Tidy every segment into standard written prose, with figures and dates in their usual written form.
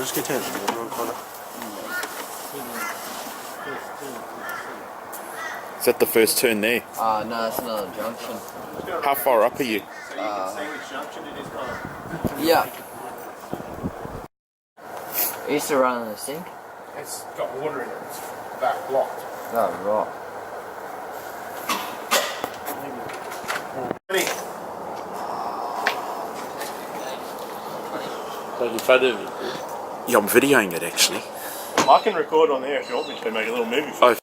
just get down. Is that the first turn there? No, it's another junction. How far up are you? Yeah. I used to run in the sink. It's got water in it. It's back blocked. Oh, right. Taking photo of it. Yeah, I'm videoing it actually. I can record on there if you want me to make a little movie for you. Oh,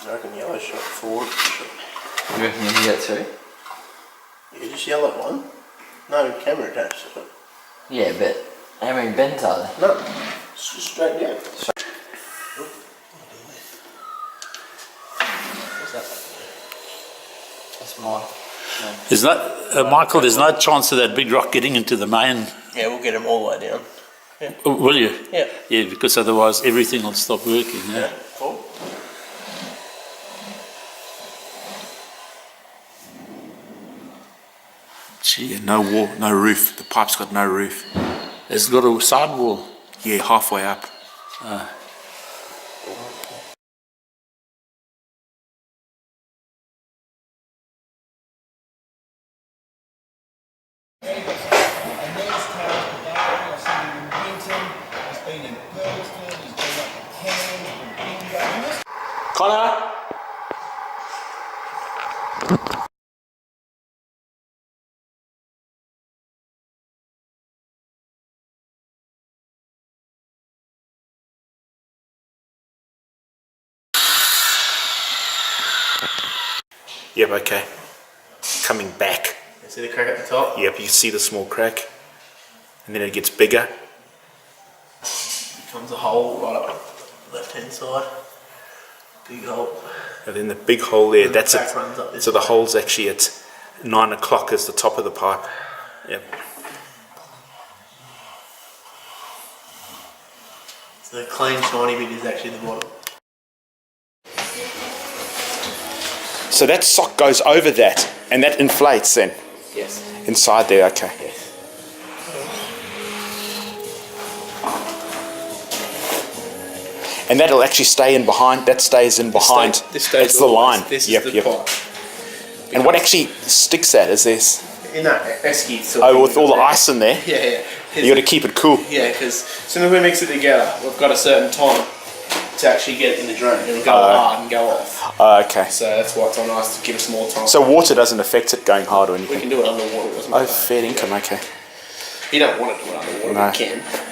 I reckon yellow shot forward. You reckon you can get through? Yeah, just yellow one. No camera attached to it. Yeah, but how many bends are there? No, it's just straight down. What's that? That's mine. No. There's no, Michael, there's no chance of that big rock getting into the main. Yeah, we'll get them all the way down. Yeah. Will you? Yeah. Yeah, because otherwise everything will stop working. Yeah. Cool. gee, no wall, no roof. The pipe's got no roof. It's got a sidewall. Yeah, halfway up. Connor? Yep, okay. Coming back. You see the crack at the top? Yep, you see the small crack. And then it gets bigger. Comes a hole right up left hand side. Big hole. And then the big hole there, And that's the it. back runs up this So the way. hole's actually at 9 o'clock is the top of the pipe. Yep. So the clean shiny bit is actually the bottom. So that sock goes over that, and that inflates then? Yes. Inside there, okay. Yes. And that'll actually stay in behind, that stays in behind. This stays It's the always. line. This Yep, is the yep. pipe. And what actually sticks that is this? In that esky. So Oh, with all the ice in there? Yeah, yeah. You got to keep it cool. Yeah, because as soon as we mix it together, we've got a certain time to actually get it in the drone. It'll go hard and go off. Okay. So that's why it's on ice to give us more time. So water doesn't affect it going hard or we anything? can do it underwater. It doesn't Oh, matter. fair income, okay. You don't want to do it underwater, No. but you can.